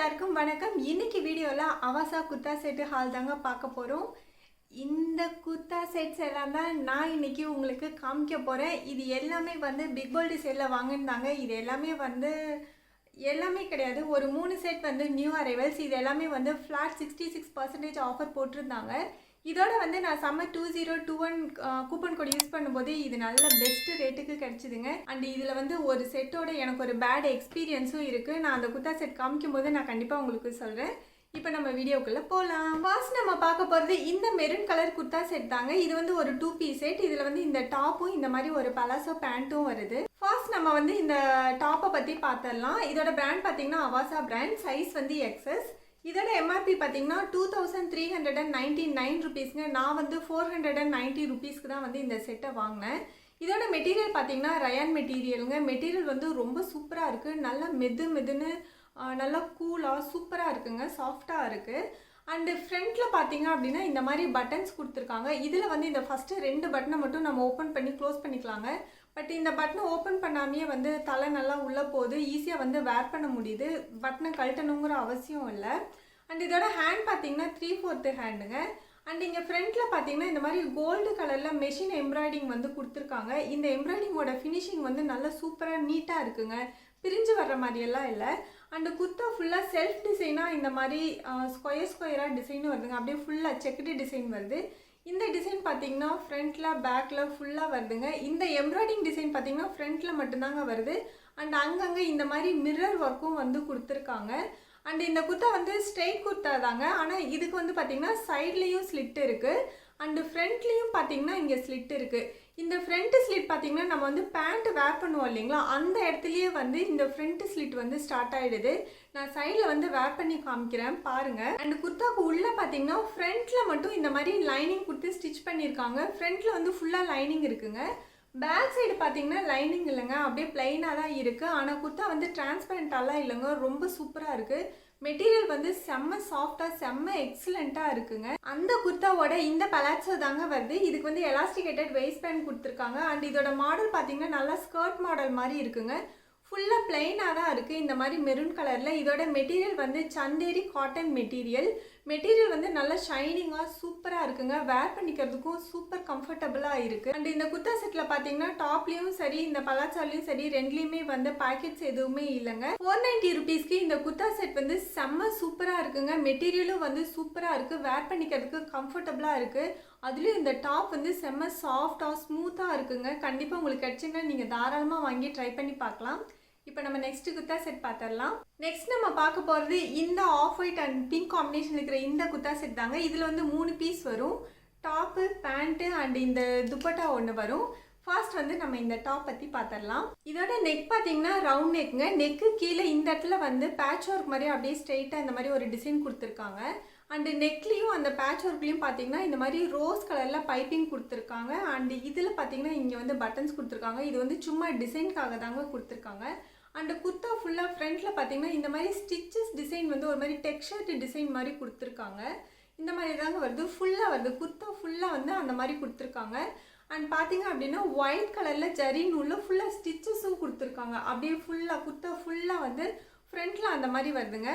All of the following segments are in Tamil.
எல்லாருக்கும் வணக்கம். இன்னைக்கு வீடியோல அவாசா குர்தா செட் ஹால் தாங்க பார்க்க போறோம். இந்த குர்தா செட்ஸ் எல்லாம் தான் நான் இன்னைக்கு உங்களுக்கு காமிக்க போறேன். இது எல்லாமே வந்து பிக் போல்ட் சேல்ல வாங்கினாங்க. இது எல்லாமே கிடையாது. ஒரு 3 செட் வந்து நியூ அரைவல்ஸ். இது எல்லாமே வந்து ஃபிளாட் 66% ஆஃபர் போட்டிருந்தாங்க. இதோட வந்து நான் சம்மர் 2021 கூப்பன் கோட் யூஸ் பண்ணும்போது இது நல்ல பெஸ்ட் ரேட்டுக்கு கிடைச்சிதுங்க. அண்ட் இதில் வந்து ஒரு செட்டோட எனக்கு ஒரு பேட் எக்ஸ்பீரியன்ஸும் இருக்குது. நான் அந்த குர்தா செட் காமிக்கும் போது நான் கண்டிப்பாக உங்களுக்கு சொல்கிறேன். இப்போ நம்ம வீடியோக்குள்ளே போகலாம். ஃபர்ஸ்ட் நம்ம பார்க்க போகிறது இந்த மெரூன் கலர் குர்தா செட் தாங்க. இது வந்து ஒரு 2 பீஸ் செட். இதில் வந்து இந்த டாப்பும் இந்த மாதிரி ஒரு பலாசோ பேண்ட்டும் வருது. ஃபர்ஸ்ட் நம்ம வந்து இந்த டாப்பை பற்றி பார்த்துடலாம். இதோட பிராண்ட் பார்த்தீங்கன்னா அவாசா பிராண்ட். சைஸ் வந்து XS. இதோட எம்ஆர்பி பார்த்தீங்கன்னா 2399 ருபீஸ்ங்க. நான் வந்து 490 ருபீஸ்க்கு தான் வந்து இந்த செட்டை வாங்கினேன். இதோட மெட்டீரியல் பார்த்தீங்கன்னா ரயான் மெட்டீரியலுங்க. மெட்டீரியல் வந்து ரொம்ப சூப்பராக இருக்குது. நல்லா மெதுன்னு நல்லா கூலாக சூப்பராக இருக்குங்க. சாஃப்டாக இருக்குது. அண்டு ஃப்ரண்ட்டில் பார்த்தீங்க அப்படின்னா இந்த மாதிரி பட்டன்ஸ் கொடுத்துருக்காங்க. இதில் வந்து இந்த ஃபஸ்ட்டு 2 பட்டனை மட்டும் நம்ம ஓப்பன் பண்ணி க்ளோஸ் பண்ணிக்கலாங்க. பட் இந்த பட்டனை ஓப்பன் பண்ணாமையே வந்து தலை நல்லா உள்ளே போகுது. ஈஸியாக வந்து வேர் பண்ண முடியுது. பட்டனை கழட்டணுங்கிற அவசியம் இல்லை. அண்ட் இதோட ஹேண்ட் பார்த்தீங்கன்னா 3/4 ஹேண்டுங்க. அண்ட் இங்கே ஃப்ரண்ட்டில் பார்த்தீங்கன்னா இந்த மாதிரி கோல்டு கலரில் மெஷின் எம்ப்ராய்டிங் வந்து கொடுத்துருக்காங்க. இந்த எம்ப்ராய்டிங்கோட ஃபினிஷிங் வந்து நல்லா சூப்பராக நீட்டாக இருக்குங்க. பிரிஞ்சு வர்ற மாதிரியெல்லாம் இல்லை. அண்டு குர்தா ஃபுல்லாக செல்ஃப் டிசைனாக இந்த மாதிரி ஸ்கொயராக டிசைனும் வருதுங்க. அப்படியே ஃபுல்லாக செக்குடு டிசைன் வருது. இந்த டிசைன் பார்த்தீங்கன்னா ஃப்ரண்ட்டில் பேக்கில் ஃபுல்லாக வருதுங்க. இந்த எம்ப்ராய்டிங் டிசைன் பார்த்தீங்கன்னா ஃப்ரண்ட்டில் மட்டும்தாங்க வருது. அண்ட் அங்கங்கே இந்த மாதிரி மிரர் ஒர்க்கும் வந்து கொடுத்துருக்காங்க. அண்ட் இந்த குர்தா வந்து ஸ்ட்ரெயிட் குர்தா தாங்க. ஆனால் இதுக்கு வந்து பார்த்திங்கன்னா சைட்லேயும் ஸ்லிட் இருக்குது. அண்டு ஃப்ரண்ட்லேயும் பார்த்தீங்கன்னா இங்கே ஸ்லிட் இருக்குது. இந்த ஃப்ரண்ட் ஸ்லிட் பார்த்தீங்கன்னா நம்ம வந்து பேண்ட் வேர் பண்ணுவோம் இல்லைங்களா, அந்த இடத்துலையே வந்து இந்த ஃப்ரண்ட் ஸ்லிட் வந்து ஸ்டார்ட் ஆகிடுது. நான் சைடில் வந்து வேர் பண்ணி காமிக்கிறேன் பாருங்கள். அண்ட் குர்தாவுக்கு உள்ளே பார்த்தீங்கன்னா ஃப்ரண்ட்டில் மட்டும் இந்த மாதிரி லைனிங் கொடுத்து ஸ்டிச் பண்ணியிருக்காங்க. ஃப்ரண்ட்டில் வந்து ஃபுல்லாக லைனிங் இருக்குங்க. பேக் சைடு பார்த்தீங்கன்னா லைனிங் இல்லைங்க, அப்படியே பிளைனாக தான் இருக்குது. ஆனால் குர்தா வந்து டிரான்ஸ்பரண்ட்டாலாம் இல்லைங்க, ரொம்ப சூப்பராக இருக்குது. மெட்டீரியல் வந்து செம்ம சாஃப்டாக செம்ம எக்ஸலண்ட்டாக இருக்குங்க. அந்த குர்தாவோட இந்த பலாட்சோ தாங்க வருது. இதுக்கு வந்து எலாஸ்டிகேட்டட் வெயிஸ்ட் பேண்ட் கொடுத்துருக்காங்க. அண்ட் இதோட மாடல் பார்த்தீங்கன்னா நல்லா ஸ்கர்ட் மாடல் மாதிரி இருக்குங்க. ஃபுல்லாக பிளைனாக தான் இருக்குது. இந்த மாதிரி மெரூன் கலரில். இதோட மெட்டீரியல் வந்து சந்தேரி காட்டன் மெட்டீரியல் வந்து நல்லா ஷைனிங்காக சூப்பராக இருக்குங்க. வேர் பண்ணிக்கிறதுக்கும் சூப்பர் கம்ஃபர்டபுளாக இருக்குது. அண்ட் இந்த குர்தா செட்டில் பார்த்தீங்கன்னா டாப்லேயும் சரி இந்த பலாச்சாலையும் சரி ரெண்டுலேயுமே வந்து பேக்கெட்ஸ் எதுவுமே இல்லைங்க. 490 ருபீஸ்க்கு இந்த குர்தா செட் வந்து செம்ம சூப்பராக இருக்குங்க. மெட்டீரியலும் வந்து சூப்பராக இருக்குது. வேர் பண்ணிக்கிறதுக்கு கம்ஃபர்டபுளாக இருக்குது. அதுலேயும் இந்த டாப் வந்து செம்ம சாஃப்டாக ஸ்மூத்தாக இருக்குங்க. கண்டிப்பாக உங்களுக்கு கிடைச்சுன்னா நீங்கள் தாராளமாக வாங்கி ட்ரை பண்ணி பார்க்கலாம். இப்போ நம்ம நெக்ஸ்ட் குர்தா செட் பார்த்துடலாம். நெக்ஸ்ட் நம்ம பார்க்க போகிறது இந்த off white and pink combination இருக்கிற இந்த குர்தா செட் தாங்க. இதில் வந்து 3 பீஸ் வரும். டாப்பு, பேண்ட்டு அண்ட் இந்த துப்பட்டா ஒன்று வரும். ஃபர்ஸ்ட் வந்து நம்ம இந்த டாப் பற்றி பார்த்துடலாம். இதோட நெக் பார்த்தீங்கன்னா ரவுண்ட் நெக்குங்க. நெக்கு கீழே இந்த இடத்துல வந்து பேட்ச் ஒர்க் மாதிரி அப்படியே ஸ்ட்ரெயிட்டாக இந்த மாதிரி ஒரு டிசைன் கொடுத்துருக்காங்க. அண்டு நெக்லேயும் அந்த பேட்ச் ஒர்க்லேயும் பார்த்தீங்கன்னா இந்த மாதிரி ரோஸ் கலரில் பைப்பிங் கொடுத்துருக்காங்க. அண்டு இதில் பார்த்தீங்கன்னா இங்கே வந்து பட்டன்ஸ் கொடுத்துருக்காங்க. இது வந்து சும்மா டிசைனுக்காக தாங்க கொடுத்துருக்காங்க. அண்டு குர்தா ஃபுல்லாக ஃப்ரண்ட்டில் பார்த்தீங்கன்னா இந்த மாதிரி ஸ்டிச்சஸ் டிசைன் வந்து ஒரு மாதிரி டெக்ஸ்சர் டிசைன் மாதிரி கொடுத்துருக்காங்க. இந்த மாதிரி தாங்க வருது. ஃபுல்லாக வருது. குர்தா ஃபுல்லாக வந்து அந்த மாதிரி கொடுத்துருக்காங்க. அண்ட் பார்த்தீங்க அப்படின்னா ஒயிட் கலரில் ஜரி நூலில் ஃபுல்லாக ஸ்டிச்சஸும் கொடுத்துருக்காங்க. அப்படியே ஃபுல்லாக குர்தா ஃபுல்லாக வந்து ஃப்ரண்ட்டில் அந்த மாதிரி வருதுங்க.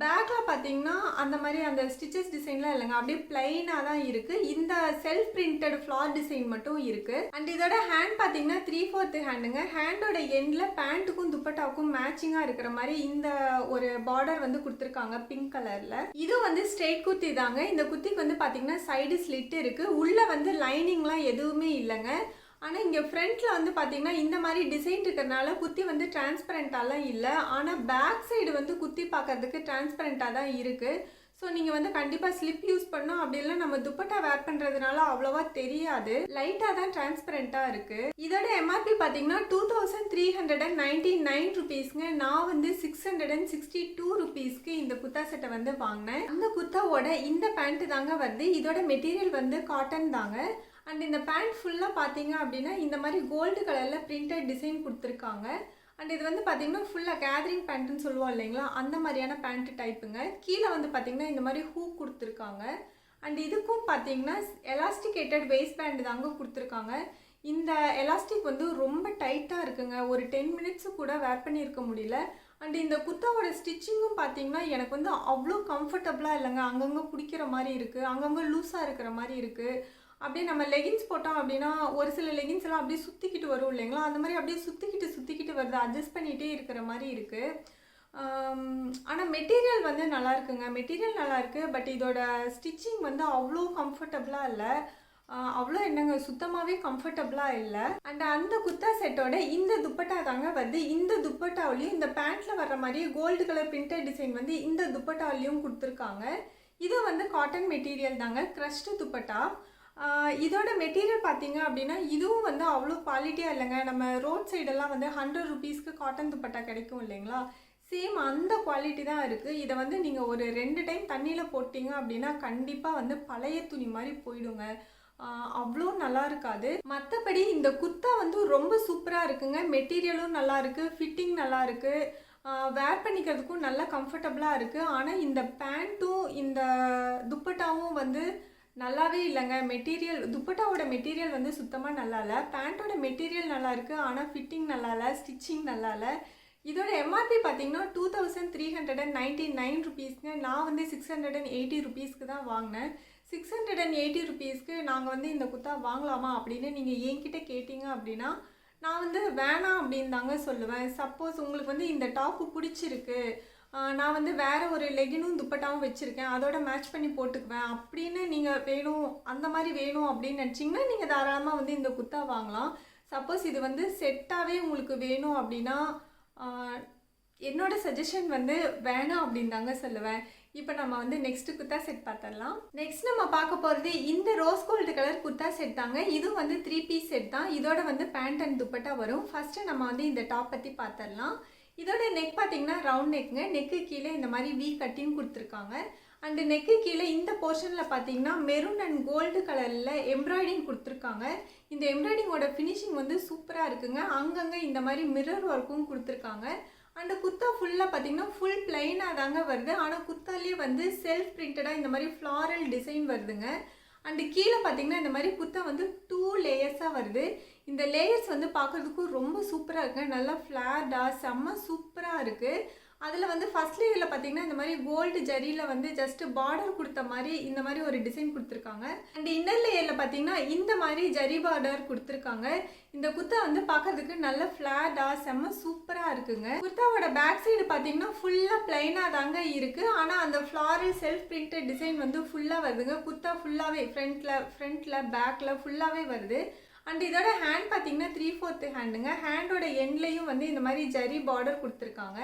பேக்கில் பார்த்தீங்கன்னா அந்த மாதிரி அந்த ஸ்டிச்சஸ் டிசைன்லாம் இல்லைங்க, அப்படியே பிளைனாக தான் இருக்குது. இந்த செல்ஃப் பிரிண்டட் ஃப்ளார் டிசைன் மட்டும் இருக்குது. அண்ட் இதோட ஹேண்ட் பார்த்தீங்கன்னா 3/4 ஹேண்டுங்க. ஹேண்டோட எண்டில் பேண்ட்டுக்கும் துப்பட்டாவுக்கும் மேட்சிங்காக இருக்கிற மாதிரி இந்த ஒரு பார்டர் வந்து கொடுத்துருக்காங்க பிங்க் கலரில். இது வந்து ஸ்ட்ரெயிட் குர்த்தி தாங்க. இந்த குர்த்திக்கு வந்து பார்த்தீங்கன்னா சைடு ஸ்லிட் இருக்குது. உள்ளே வந்து லைனிங்லாம் எதுவுமே இல்லைங்க. ஆனால் இங்கே ஃப்ரண்ட்டில் வந்து பார்த்தீங்கன்னா இந்த மாதிரி டிசைன் இருக்கிறதுனால குர்த்தி வந்து டிரான்ஸ்பரண்ட்டாலாம் இல்லை. ஆனால் பேக் சைடு வந்து குர்த்தி பார்க்கறதுக்கு டிரான்ஸ்பரண்ட்டாக தான் இருக்குது. ஸோ நீங்கள் வந்து கண்டிப்பாக ஸ்லிப் யூஸ் பண்ணோம். அப்படிலாம் நம்ம துப்பட்டா வேர் பண்ணுறதுனால அவ்வளோவா தெரியாது. லைட்டாக தான் டிரான்ஸ்பரண்ட்டாக இருக்குது. இதோட எம்ஆர்பி பார்த்தீங்கன்னா 2399 ருபீஸ்ங்க. நான் வந்து 662 ருபீஸ்க்கு இந்த குர்தா செட்டை வந்து வாங்கினேன். அந்த குர்தாவோட இந்த பேண்ட்டு தாங்க வருது. இதோட மெட்டீரியல் வந்து காட்டன் தாங்க. அண்ட் இந்த பேண்ட் ஃபுல்லாக பார்த்தீங்க அப்படின்னா இந்த மாதிரி கோல்டு கலரில் பிரிண்டட் டிசைன் கொடுத்துருக்காங்க. அண்ட் இது வந்து பார்த்தீங்கன்னா ஃபுல்லாக கேதரிங் பேண்ட்டுன்னு சொல்லுவோம் இல்லைங்களா, அந்த மாதிரியான பேண்ட்டு டைப்புங்க. கீழே வந்து பார்த்தீங்கன்னா இந்த மாதிரி ஹூ கொடுத்துருக்காங்க. அண்ட் இதுக்கும் பார்த்தீங்கன்னா எலாஸ்டிகேட்டட் வெயிஸ்ட் பேண்ட் தாங்க கொடுத்துருக்காங்க. இந்த எலாஸ்டிக் வந்து ரொம்ப டைட்டாக இருக்குங்க. ஒரு 10 மினிட்ஸு கூட வேர் பண்ணியிருக்க முடியல. அண்ட் இந்த குர்த்தாவோட ஸ்டிச்சிங்கும் பார்த்தீங்கன்னா எனக்கு வந்து அவ்வளோ கம்ஃபர்டபுளாக இல்லைங்க. அங்கங்கே பிடிக்கிற மாதிரி இருக்குது, அங்கங்கே லூஸாக இருக்கிற மாதிரி இருக்குது. அப்படியே நம்ம லெகின்ஸ் போட்டோம் அப்படின்னா ஒரு சில லெகின்ஸ் எல்லாம் அப்படியே சுற்றிக்கிட்டு வரும் இல்லைங்களா, அந்த மாதிரி அப்படியே சுற்றிக்கிட்டு வருது, அட்ஜஸ்ட் பண்ணிகிட்டே இருக்கிற மாதிரி இருக்குது. ஆனால் மெட்டீரியல் வந்து நல்லா இருக்குங்க, மெட்டீரியல் நல்லா இருக்குது. பட் இதோட ஸ்டிச்சிங் வந்து அவ்வளோ கம்ஃபர்டபுளாக இல்லை, அவ்வளோ என்னங்க சுத்தமாகவே கம்ஃபர்டபுளாக இல்லை. அண்ட் அந்த குர்த்தா செட்டோட இந்த துப்பட்டா தாங்க வருது. இந்த துப்பட்டாவிலையும் இந்த பேண்ட்டில் வர்ற மாதிரியே கோல்டு கலர் பிரிண்டட் டிசைன் வந்து இந்த துப்பட்டாவிலையும் கொடுத்துருக்காங்க. இது வந்து காட்டன் மெட்டீரியல் தாங்க, க்ரஷ்டு துப்பட்டா. இதோட மெட்டீரியல் பார்த்தீங்க அப்படின்னா இதுவும் வந்து அவ்வளோ குவாலிட்டியாக இல்லைங்க. நம்ம ரோட் சைடெல்லாம் வந்து 100 ருபீஸ்க்கு காட்டன் துப்பட்டா கிடைக்கும் இல்லைங்களா, சேம் அந்த குவாலிட்டி தான் இருக்குது. இதை வந்து நீங்கள் ஒரு 2 டைம் தண்ணியில் போட்டிங்க அப்படின்னா கண்டிப்பாக வந்து பழைய துணி மாதிரி போயிடுங்க, அவ்வளோ நல்லா இருக்காது. மற்றபடி இந்த குர்த்தா வந்து ரொம்ப சூப்பராக இருக்குங்க, மெட்டீரியலும் நல்லா இருக்குது, ஃபிட்டிங் நல்லா இருக்குது, வேர் பண்ணிக்கிறதுக்கும் நல்லா கம்ஃபர்டபுளாக இருக்குது. ஆனால் இந்த பேண்ட்டும் இந்த துப்பட்டாவும் வந்து நல்லாவே இல்லைங்க. மெட்டீரியல் துப்பட்டாவோட மெட்டீரியல் வந்து சுத்தமாக நல்லா இல்லை, பேண்ட்டோட மெட்டீரியல் நல்லா இருக்குது, ஆனால் ஃபிட்டிங் நல்லா இல்லை, ஸ்டிச்சிங் நல்லா இல்லை. இதோட எம்ஆர்பி பார்த்தீங்கன்னா 2399 ருபீஸ்ங்க. நான் வந்து 680 ருபீஸ்க்கு தான் வாங்கினேன். 680 ருபீஸ்க்கு நாங்கள் வந்து இந்த குர்த்தா வாங்கலாமா அப்படின்னு நீங்கள் என்கிட்ட கேட்டிங்க அப்படின்னா நான் வந்து வேணாம் அப்படின்னு தாங்க சொல்லுவேன். சப்போஸ் உங்களுக்கு வந்து இந்த டாப்பு பிடிச்சிருக்கு, நான் வந்து வேறு ஒரு லெகினும் துப்பட்டாவும் வச்சுருக்கேன், அதோட மேட்ச் பண்ணி போட்டுக்குவேன் அப்படின்னு நீங்கள் வேணும், அந்த மாதிரி வேணும் அப்படின்னு நினச்சிங்கன்னா நீங்கள் தாராளமாக வந்து இந்த குர்த்தா வாங்கலாம். சப்போஸ் இது வந்து செட்டாகவே உங்களுக்கு வேணும் அப்படின்னா என்னோட சஜஷன் வந்து வேணாம் அப்படின்னு தாங்க சொல்லுவேன். இப்போ நம்ம வந்து நெக்ஸ்ட் குர்த்தா செட் பார்த்துடலாம். நெக்ஸ்ட் நம்ம பார்க்க போகிறது இந்த rose gold colour kurta set தாங்க. இது வந்து 3 பீஸ் செட் தான். இதோட வந்து பேண்ட் அண்ட் துப்பட்டா வரும். ஃபஸ்ட்டு நம்ம வந்து இந்த டாப் பற்றி பார்த்துடலாம். இதோட நெக் பார்த்தீங்கன்னா ரவுண்ட் நெக்குங்க, நெக்கு கீழே இந்த மாதிரி வி கட்டிங் கொடுத்துருக்காங்க. அண்டு நெக்கு கீழே இந்த போர்ஷனில் பார்த்தீங்கன்னா மெரூன் அண்ட் கோல்டு கலரில் எம்ப்ராய்டிங் கொடுத்துருக்காங்க. இந்த எம்ப்ராய்டிங்கோட ஃபினிஷிங் வந்து சூப்பராக இருக்குங்க. அங்கங்கே இந்த மாதிரி மிரர் ஒர்க்கும் கொடுத்துருக்காங்க. அண்டு குர்த்தா ஃபுல்லாக பார்த்தீங்கன்னா ஃபுல் பிளைனாக தாங்க வருது, ஆனால் குர்த்தாலேயே வந்து செல்ஃப் பிரிண்டடாக இந்த மாதிரி ஃப்ளாரல் டிசைன் வருதுங்க. அண்டு கீழே பார்த்தீங்கன்னா இந்த மாதிரி குர்த்தா வந்து 2 லேயர்ஸாக வருது. இந்த லேயர்ஸ் வந்து பார்க்குறதுக்கும் ரொம்ப சூப்பராக இருக்குங்க, நல்லா ஃப்ளார்டாக செம்ம சூப்பராக இருக்குது. அதில் வந்து ஃபஸ்ட் லேயரில் பார்த்தீங்கன்னா இந்த மாதிரி கோல்டு ஜரியில் வந்து ஜஸ்ட் பார்டர் கொடுத்த மாதிரி இந்த மாதிரி ஒரு டிசைன் கொடுத்துருக்காங்க. அண்ட் இன்னர் லேயரில் பார்த்தீங்கன்னா இந்த மாதிரி ஜரி பார்டர் கொடுத்துருக்காங்க. இந்த குர்த்தா வந்து பார்க்கறதுக்கு நல்ல ஃப்ளாட்டாக செம்ம சூப்பராக இருக்குங்க. குர்த்தாவோட பேக் சைடு பார்த்தீங்கன்னா ஃபுல்லாக பிளைனாக தாங்க இருக்குது, ஆனால் அந்த ஃப்ளாரல் செல்ஃப் பிரிண்டட் டிசைன் வந்து ஃபுல்லாக வருதுங்க. குர்த்தா ஃபுல்லாகவே ஃப்ரண்ட்டில் பேக்கில் ஃபுல்லாகவே வருது. அண்ட் இதோட ஹேண்ட் பார்த்தீங்கன்னா 3/4 ஹேண்டுங்க. ஹேண்டோட எண்ட்லேயும் வந்து இந்த மாதிரி ஜரி பார்டர் கொடுத்துருக்காங்க.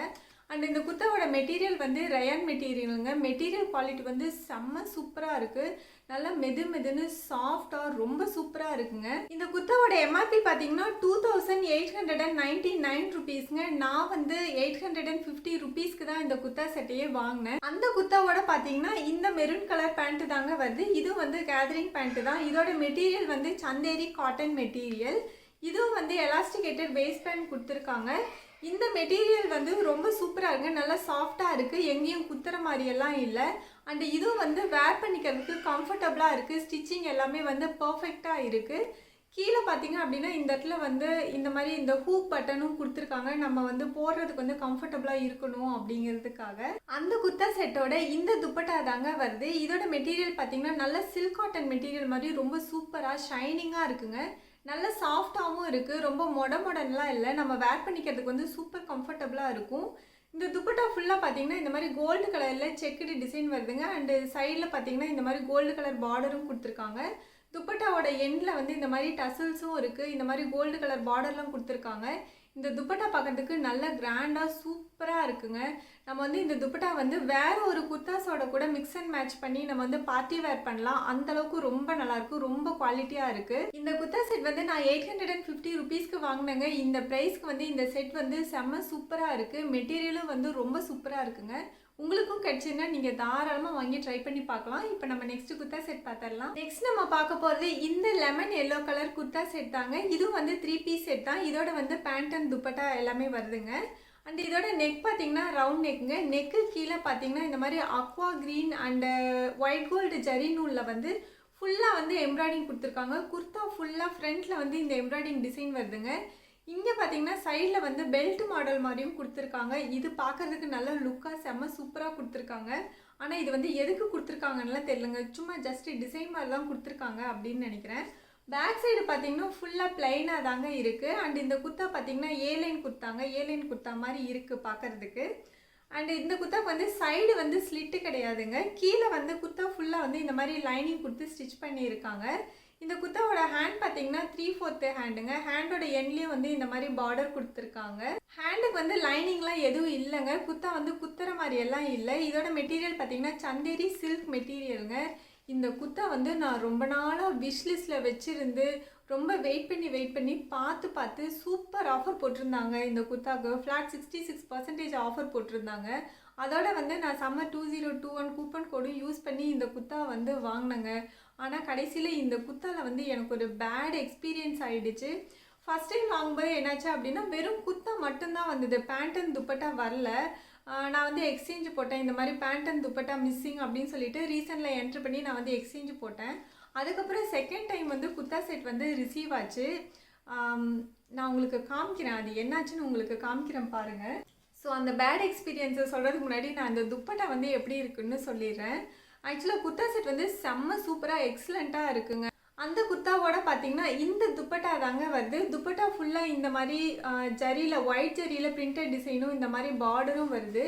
அண்ட் இந்த குர்த்தாவோட மெட்டீரியல் வந்து ரயான் மெட்டீரியலுங்க. மெட்டீரியல் குவாலிட்டி வந்து செம்ம சூப்பராக இருக்குது, நல்லா மெதுன்னு சாஃப்டாக ரொம்ப சூப்பராக இருக்குங்க. இந்த குர்த்தாவோட எம்ஆர்பி பார்த்தீங்கன்னா 2899 ருபீஸ்ங்க. நான் வந்து 850 ருபீஸ்க்கு தான் இந்த குர்த்தா செட்டையே வாங்கினேன். அந்த குர்த்தாவோட பார்த்தீங்கன்னா இந்த மெரூன் கலர் பேண்ட்டு தாங்க வருது. இது வந்து கேதரிங் பேண்ட்டு தான். இதோட மெட்டீரியல் வந்து சந்தேரி காட்டன் மெட்டீரியல். இதுவும் வந்து எலாஸ்டிகேட்டட் வேஸ்ட் பேண்ட் கொடுத்துருக்காங்க. இந்த மெட்டீரியல் வந்து ரொம்ப சூப்பராக இருக்குது, நல்லா சாஃப்டாக இருக்குது, எங்கேயும் குத்துற மாதிரியெல்லாம் இல்லை. அண்டு இதுவும் வந்து வேர் பண்ணிக்கிறதுக்கு கம்ஃபர்டபுளாக இருக்குது, ஸ்டிச்சிங் எல்லாமே வந்து பர்ஃபெக்டாக இருக்குது. கீழே பார்த்தீங்க அப்படின்னா இந்த இடத்துல வந்து இந்த மாதிரி இந்த ஹூக் பட்டனும் கொடுத்துருக்காங்க, நம்ம வந்து போடுறதுக்கு வந்து கம்ஃபர்டபுளாக இருக்கணும் அப்படிங்கிறதுக்காக. அந்த குர்த்தா செட்டோட இந்த துப்பட்டா தாங்க வருது. இதோட மெட்டீரியல் பார்த்தீங்கன்னா நல்ல சில்க் காட்டன் மெட்டீரியல் மாதிரி ரொம்ப சூப்பராக ஷைனிங்காக இருக்குங்க, நல்ல சாஃப்டாகவும் இருக்குது, ரொம்ப மொடன்லாம் இல்லை, நம்ம வேர் பண்ணிக்கிறதுக்கு வந்து சூப்பர் கம்ஃபர்டபுளாக இருக்கும். இந்த துப்பட்டா ஃபுல்லாக பார்த்தீங்கன்னா இந்த மாதிரி கோல்டு கலரில் செக்குடு டிசைன் வருதுங்க. அண்டு சைடில் பார்த்தீங்கன்னா இந்த மாதிரி கோல்டு கலர் பார்டரும் கொடுத்துருக்காங்க. துப்பட்டாவோட எண்டில் வந்து இந்த மாதிரி டசல்ஸும் இருக்குது, இந்த மாதிரி கோல்டு கலர் பார்டர்லாம் கொடுத்துருக்காங்க. இந்த துப்பட்டா பார்க்கறதுக்கு நல்ல கிராண்டாக சூப்பராக இருக்குங்க. நம்ம வந்து இந்த துப்பட்டா வந்து வேறு ஒரு குர்த்தாஸோட கூட மிக்ஸ் அண்ட் மேட்ச் பண்ணி நம்ம வந்து பார்ட்டி வேர் பண்ணலாம், அந்தளவுக்கு ரொம்ப நல்லாயிருக்கும், ரொம்ப குவாலிட்டியாக இருக்குது. இந்த குர்த்தா செட் வந்து நான் 850 ருபீஸ்க்கு வாங்கினேங்க. இந்த ப்ரைஸ்க்கு வந்து இந்த செட் வந்து செம்ம சூப்பராக இருக்குது, மெட்டீரியலும் வந்து ரொம்ப சூப்பராக இருக்குங்க. உங்களுக்கும் கிடைச்சுன்னா நீங்கள் தாராளமாக வாங்கி ட்ரை பண்ணி பார்க்கலாம். இப்போ நம்ம நெக்ஸ்ட் குர்த்தா செட் பார்த்துடலாம். நெக்ஸ்ட் நம்ம பார்க்க போகிறது இந்த lemon yellow colour kurta set தாங்க. இதுவும் வந்து 3 பீஸ் செட் தான். இதோட வந்து பேண்ட் அண்ட் துப்பட்டா எல்லாமே வருதுங்க. அண்ட் இதோட நெக் பார்த்தீங்கன்னா ரவுண்ட் நெக்குங்க. நெக்கு கீழே பார்த்தீங்கன்னா இந்த மாதிரி aqua green and white gold zari நூலில் வந்து ஃபுல்லாக வந்து எம்ப்ராய்டிங் கொடுத்துருக்காங்க. குர்த்தா ஃபுல்லாக ஃப்ரண்ட்டில் வந்து இந்த எம்ப்ராய்டிங் டிசைன் வருதுங்க. இங்கே பார்த்தீங்கன்னா சைடில் வந்து பெல்ட் மாடல் மாதிரியும் கொடுத்துருக்காங்க. இது பார்க்குறதுக்கு நல்ல லுக்காக செம்ம சூப்பராக கொடுத்துருக்காங்க. ஆனால் இது வந்து எதுக்கு கொடுத்துருக்காங்கன்னுலாம் தெரியலங்க. சும்மா ஜஸ்ட் டிசைன் மாதிரி தான் கொடுத்துருக்காங்க அப்படின்னு நினைக்கிறேன். பேக் சைடு பார்த்தீங்கன்னா ஃபுல்லாக பிளைனாக தாங்க இருக்குது. அண்ட் இந்த குர்த்தா பார்த்தீங்கன்னா ஏலைன் குர்த்தாங்க. ஏலைன் குர்த்தா மாதிரி இருக்குது பார்க்குறதுக்கு. அண்ட் இந்த குர்த்தாக்கு வந்து சைடு வந்து ஸ்லிட்டு கிடையாதுங்க. கீழே வந்து குர்த்தா ஃபுல்லாக வந்து இந்த மாதிரி லைனிங் கொடுத்து ஸ்டிச் பண்ணியிருக்காங்க. இந்த குர்த்தாவோட ஹேண்ட் பார்த்தீங்கன்னா 3/4 ஹேண்டுங்க. ஹேண்டோட எண்ட்லேயும் வந்து இந்த மாதிரி பார்டர் கொடுத்துருக்காங்க. ஹேண்டுக்கு வந்து லைனிங்லாம் எதுவும் இல்லைங்க. குர்த்தா வந்து குத்துற மாதிரி எல்லாம் இல்லை. இதோட மெட்டீரியல் பார்த்தீங்கன்னா சந்தேரி சில்க் மெட்டீரியலுங்க. இந்த குர்த்தா வந்து நான் ரொம்ப நாளாக விஷ்லிஸ்ட்டில் வச்சுருந்து ரொம்ப வெயிட் பண்ணி பார்த்து சூப்பர் ஆஃபர் போட்டிருந்தாங்க. இந்த குர்த்தாவுக்கு ஃப்ளாட் 66% ஆஃபர் போட்டிருந்தாங்க. அதோட வந்து நான் சம்மர் 2021 கூப்பன் கோடும் யூஸ் பண்ணி இந்த குர்த்தா வந்து வாங்கினேங்க. ஆனால் கடைசியில் இந்த குர்த்தாவில் வந்து எனக்கு ஒரு பேட் எக்ஸ்பீரியன்ஸ் ஆகிடுச்சு. ஃபஸ்ட் டைம் வாங்கும்போது என்னாச்சு அப்படின்னா வெறும் குர்த்தா மட்டும்தான் வந்தது. பேண்ட் அண்ட் துப்பட்டா வரல. நான் வந்து எக்ஸ்சேஞ்சு போட்டேன். இந்த மாதிரி பேண்ட் அண்ட் துப்பட்டா மிஸ்ஸிங் அப்படின்னு சொல்லிட்டு ரீசனில் என்ட்ரு பண்ணி நான் வந்து எக்ஸ்சேஞ்சு போட்டேன். அதுக்கப்புறம் செகண்ட் டைம் வந்து குர்த்தா செட் வந்து ரிசீவ் ஆச்சு. நான் உங்களுக்கு காமிக்கிறேன், அது என்னாச்சுன்னு உங்களுக்கு காமிக்கிறேன் பாருங்கள். ஸோ அந்த பேட் எக்ஸ்பீரியன்ஸை சொல்கிறதுக்கு முன்னாடி நான் அந்த துப்பட்டா வந்து எப்படி இருக்குன்னு சொல்லிடுறேன். ஆக்சுவலாக குர்த்தா செட் வந்து செம்ம சூப்பராக எக்ஸலண்ட்டாக இருக்குங்க. அந்த குர்த்தாவோட பார்த்தீங்கன்னா இந்த துப்பட்டா தாங்க வருது. துப்பட்டா ஃபுல்லாக இந்த மாதிரி ஜரியில் ஒயிட் ஜரியில் பிரிண்டட் டிசைனும் இந்த மாதிரி பார்டரும் வருது.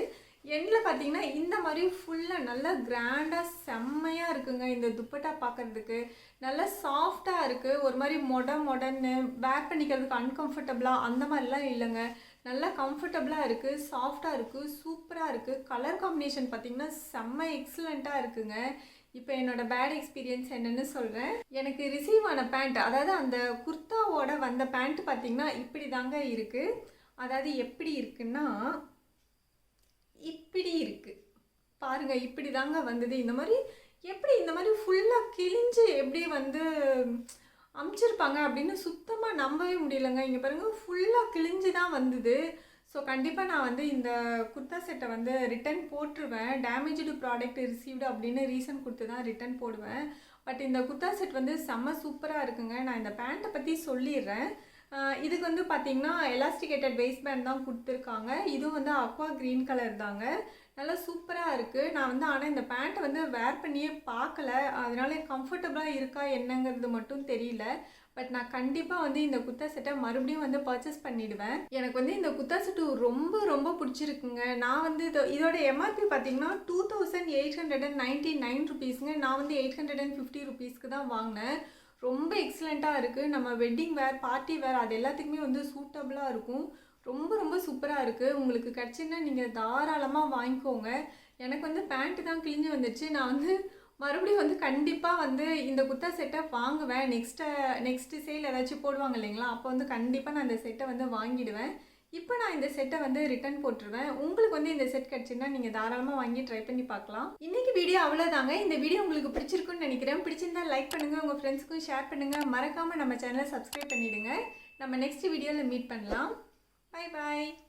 எண்டில் பார்த்தீங்கன்னா இந்த மாதிரி ஃபுல்லாக நல்லா கிராண்டாக செம்மையாக இருக்குங்க. இந்த துப்பட்டா பார்க்குறதுக்கு நல்லா சாஃப்டாக இருக்குது. ஒரு மாதிரி மொடன்னு வேர் பண்ணிக்கிறதுக்கு அன்கம்ஃபர்டபுளாக அந்த மாதிரிலாம் இல்லைங்க. நல்லா கம்ஃபர்டபுளாக இருக்குது, சாஃப்டாக இருக்குது, சூப்பராக இருக்குது. கலர் காம்பினேஷன் பார்த்திங்கன்னா செம்ம எக்ஸலண்ட்டாக இருக்குங்க. இப்போ என்னோடய பேட் எக்ஸ்பீரியன்ஸ் என்னென்னு சொல்கிறேன். எனக்கு ரிசீவ் ஆன பேண்ட், அதாவது அந்த குர்த்தாவோட வந்த பேண்ட் பார்த்திங்கன்னா இப்படி தாங்க இருக்குது. அதாவது எப்படி இருக்குன்னா இப்படி இருக்குது பாருங்கள். இப்படி தாங்க வந்தது. இந்த மாதிரி எப்படி இந்த மாதிரி ஃபுல்லாக கிழிஞ்சு எப்படி வந்து அமுச்சிருப்பாங்க அப்படின்னு சுத்தமாக நம்பவே முடியலைங்க. இங்கே பாருங்கள் ஃபுல்லாக கிழிஞ்சு தான் வந்தது. ஸோ கண்டிப்பாக நான் வந்து இந்த குர்த்தா செட்டை வந்து ரிட்டன் போட்டுருவேன். டேமேஜ்டு ப்ராடக்ட் ரிசீவ்டு அப்படின்னு ரீசன் கொடுத்து தான் ரிட்டன் போடுவேன். பட் இந்த குர்த்தா செட் வந்து செம்ம சூப்பராக இருக்குங்க. நான் இந்த பேண்ட்டை பற்றி சொல்லிடுறேன். இதுக்கு வந்து பார்த்திங்கன்னா எலாஸ்டிகேட்டட் வேஸ்ட் பேண்ட் தான் கொடுத்துருக்காங்க. இதுவும் வந்து அக்வா க்ரீன் கலர் தாங்க. நல்லா சூப்பராக இருக்குது. நான் வந்து ஆனால் இந்த பேண்ட்டை வந்து வேர் பண்ணியே பார்க்கல. அதனால கம்ஃபர்டபுளாக இருக்கா என்னங்கிறது மட்டும் தெரியல. பட் நான் கண்டிப்பாக வந்து இந்த குர்த்தா செட்டை மறுபடியும் வந்து பர்ச்சேஸ் பண்ணிவிடுவேன். எனக்கு வந்து இந்த குர்த்தா செட்டு ரொம்ப பிடிச்சிருக்குங்க. நான் வந்து இதோட எம்ஆர்பி பார்த்திங்கன்னா 2899 ருபீஸுங்க. நான் வந்து 850 ருபீஸ்க்கு தான் வாங்கினேன். ரொம்ப எக்ஸலண்ட்டாக இருக்குது. நம்ம வெட்டிங் வேர், பார்ட்டி வேர் அது எல்லாத்துக்குமே வந்து சூட்டபுளாக இருக்கும். ரொம்ப சூப்பராக இருக்குது. உங்களுக்கு கிடச்சின்னா நீங்கள் தாராளமாக வாங்கிக்கோங்க. எனக்கு வந்து பேண்ட்டு தான் கிழிஞ்சு வந்துடுச்சு. நான் வந்து மறுபடியும் வந்து கண்டிப்பாக வந்து இந்த குர்த்தா செட்டை வாங்குவேன். நெக்ஸ்ட்டு சேல் ஏதாச்சும் போடுவாங்க இல்லைங்களா, அப்போ வந்து கண்டிப்பாக நான் இந்த செட்டை வந்து வாங்கிடுவேன். இப்போ நான் இந்த செட்டை வந்து ரிட்டர்ன் போட்டுருவேன். உங்களுக்கு வந்து இந்த செட் கிடச்சின்னா நீங்கள் தாராளமாக வாங்கி ட்ரை பண்ணி பார்க்கலாம். இன்றைக்கி வீடியோ அவ்வளோதாங்க. இந்த வீடியோ உங்களுக்கு பிடிச்சிருக்குன்னு நினைக்கிறேன். பிடிச்சிருந்தா லைக் பண்ணுங்கள், உங்கள் ஃப்ரெண்ட்ஸுக்கும் ஷேர் பண்ணுங்கள். மறக்காமல் நம்ம சேனலை சப்ஸ்கிரைப் பண்ணிவிடுங்க. நம்ம நெக்ஸ்ட் வீடியோவில் மீட் பண்ணலாம். Bye bye.